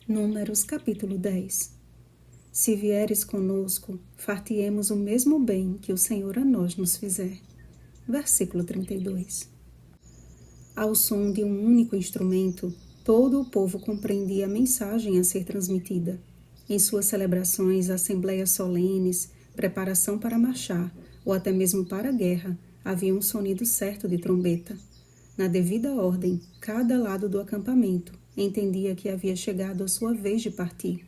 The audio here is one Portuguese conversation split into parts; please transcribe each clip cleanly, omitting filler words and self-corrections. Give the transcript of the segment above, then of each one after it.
Números capítulo 10. Se vieres conosco, fartiemos o mesmo bem que o Senhor a nós nos fizer. Versículo 32. Ao som de um único instrumento, todo o povo compreendia a mensagem a ser transmitida. Em suas celebrações, assembleias solenes, preparação para marchar, ou até mesmo para a guerra, havia um sonido certo de trombeta. Na devida ordem, cada lado do acampamento entendia que havia chegado a sua vez de partir.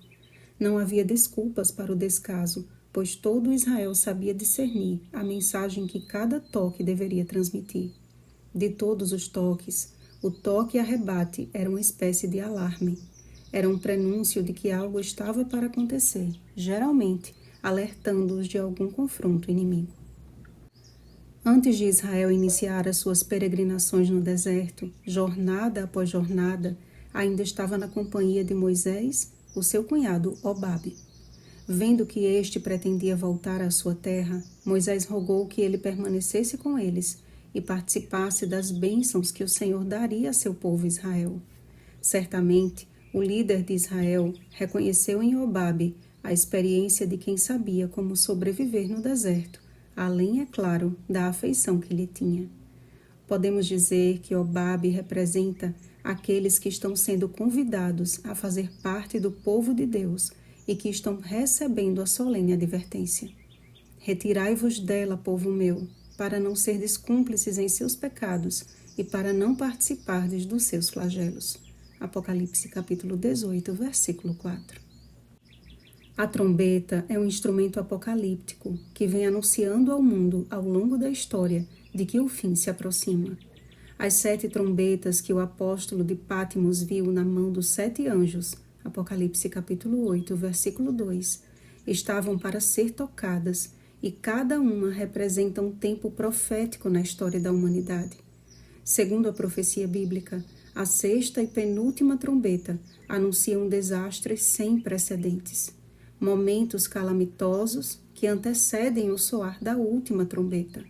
Não havia desculpas para o descaso, pois todo Israel sabia discernir a mensagem que cada toque deveria transmitir. De todos os toques, o toque e arrebate era uma espécie de alarme. Era um prenúncio de que algo estava para acontecer, geralmente alertando-os de algum confronto inimigo. Antes de Israel iniciar as suas peregrinações no deserto, jornada após jornada, ainda estava na companhia de Moisés, o seu cunhado Hobabe. Vendo que este pretendia voltar à sua terra, Moisés rogou que ele permanecesse com eles e participasse das bênçãos que o Senhor daria a seu povo Israel. Certamente, o líder de Israel reconheceu em Hobabe a experiência de quem sabia como sobreviver no deserto, além, é claro, da afeição que lhe tinha. Podemos dizer que Hobabe representa aqueles que estão sendo convidados a fazer parte do povo de Deus e que estão recebendo a solene advertência. Retirai-vos dela, povo meu, para não serdes cúmplices em seus pecados e para não participardes dos seus flagelos. Apocalipse capítulo 18, versículo 4. A trombeta é um instrumento apocalíptico que vem anunciando ao mundo, ao longo da história, de que o fim se aproxima. As 7 trombetas que o apóstolo de Patmos viu na mão dos 7 anjos, Apocalipse capítulo 8, versículo 2, estavam para ser tocadas e cada uma representa um tempo profético na história da humanidade. Segundo a profecia bíblica, a 6ª e penúltima trombeta anuncia um desastre sem precedentes. Momentos calamitosos que antecedem o soar da última trombeta,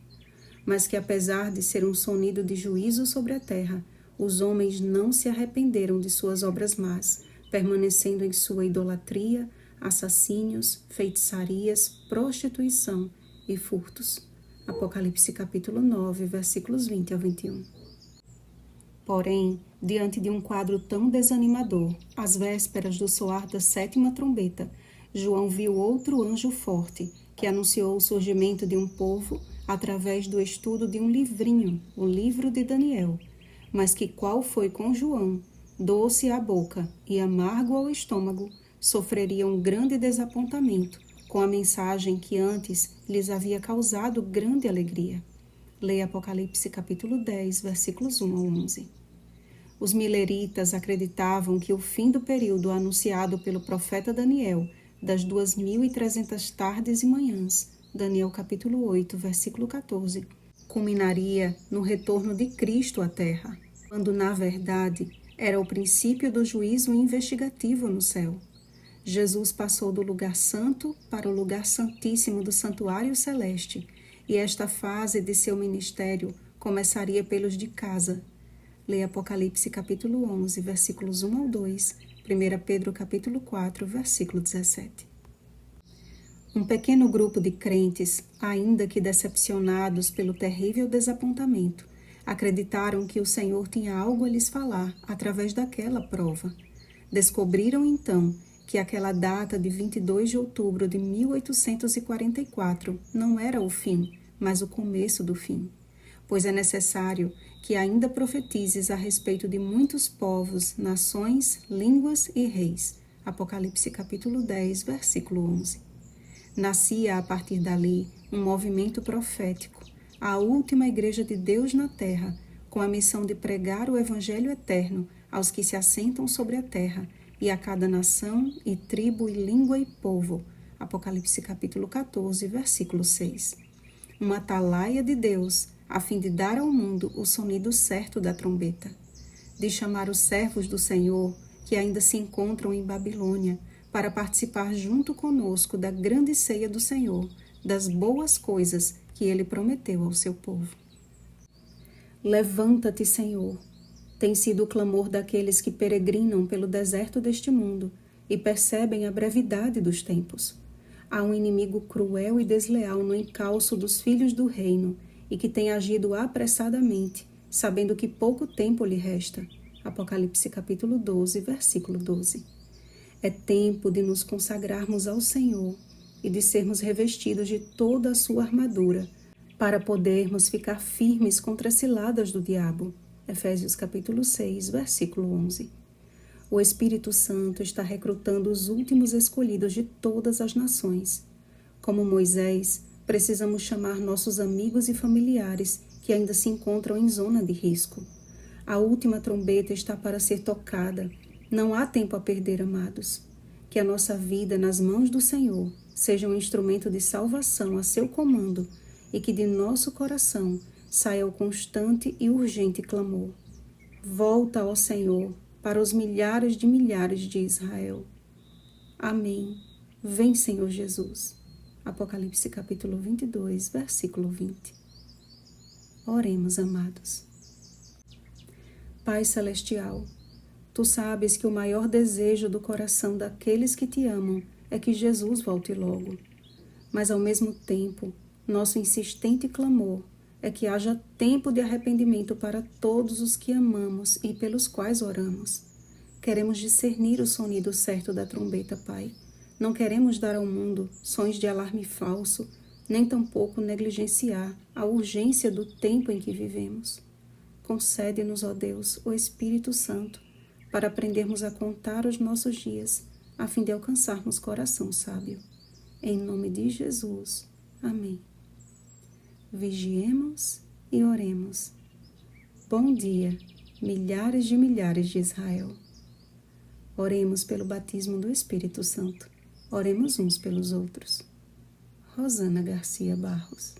mas que apesar de ser um sonido de juízo sobre a terra, os homens não se arrependeram de suas obras más, permanecendo em sua idolatria, assassínios, feitiçarias, prostituição e furtos. Apocalipse capítulo 9, versículos 20 a 21. Porém, diante de um quadro tão desanimador, às vésperas do soar da 7ª trombeta, João viu outro anjo forte, que anunciou o surgimento de um povo através do estudo de um livrinho, o livro de Daniel, mas que, qual foi com João, doce à boca e amargo ao estômago, sofreria um grande desapontamento com a mensagem que antes lhes havia causado grande alegria. Leia Apocalipse capítulo 10, versículos 1 ao 11. Os mileritas acreditavam que o fim do período anunciado pelo profeta Daniel, das 2.300 tardes e manhãs, Daniel capítulo 8, versículo 14, culminaria no retorno de Cristo à Terra, quando, na verdade, era o princípio do juízo investigativo no céu. Jesus passou do lugar santo para o lugar santíssimo do santuário celeste, e esta fase de seu ministério começaria pelos de casa. Leia Apocalipse capítulo 11, versículos 1 ao 2, 1 Pedro capítulo 4, versículo 17. Um pequeno grupo de crentes, ainda que decepcionados pelo terrível desapontamento, acreditaram que o Senhor tinha algo a lhes falar através daquela prova. Descobriram então que aquela data de 22 de outubro de 1844 não era o fim, mas o começo do fim, pois é necessário que ainda profetizes a respeito de muitos povos, nações, línguas e reis. Apocalipse capítulo 10, versículo 11. Nascia a partir dali um movimento profético, a última igreja de Deus na terra, com a missão de pregar o evangelho eterno aos que se assentam sobre a terra e a cada nação e tribo e língua e povo. Apocalipse capítulo 14, versículo 6. Uma atalaia de Deus, a fim de dar ao mundo o sonido certo da trombeta, de chamar os servos do Senhor, que ainda se encontram em Babilônia, para participar junto conosco da grande ceia do Senhor, das boas coisas que Ele prometeu ao seu povo. Levanta-te, Senhor, Tem sido o clamor daqueles que peregrinam pelo deserto deste mundo e percebem a brevidade dos tempos. Há um inimigo cruel e desleal no encalço dos filhos do reino e que tem agido apressadamente, sabendo que pouco tempo lhe resta. Apocalipse capítulo 12, versículo 12. É tempo de nos consagrarmos ao Senhor e de sermos revestidos de toda a sua armadura, para podermos ficar firmes contra as ciladas do diabo. Efésios capítulo 6, versículo 11. O Espírito Santo está recrutando os últimos escolhidos de todas as nações. Como Moisés, precisamos chamar nossos amigos e familiares que ainda se encontram em zona de risco. A última trombeta está para ser tocada. Não há tempo a perder, amados. Que a nossa vida nas mãos do Senhor seja um instrumento de salvação a seu comando e que de nosso coração saia o constante e urgente clamor: volta, ó Senhor, para os milhares de Israel. Amém. Vem, Senhor Jesus. Apocalipse capítulo 22, versículo 20. Oremos, amados. Pai Celestial, Tu sabes que o maior desejo do coração daqueles que Te amam é que Jesus volte logo. Mas, ao mesmo tempo, nosso insistente clamor é que haja tempo de arrependimento para todos os que amamos e pelos quais oramos. Queremos discernir o sonido certo da trombeta, Pai. Não queremos dar ao mundo sons de alarme falso, nem tampouco negligenciar a urgência do tempo em que vivemos. Concede-nos, ó Deus, o Espírito Santo, para aprendermos a contar os nossos dias, a fim de alcançarmos coração sábio. Em nome de Jesus. Amém. Vigiemos e oremos. Bom dia, milhares de Israel. Oremos pelo batismo do Espírito Santo. Oremos uns pelos outros. Rosana Garcia Barros.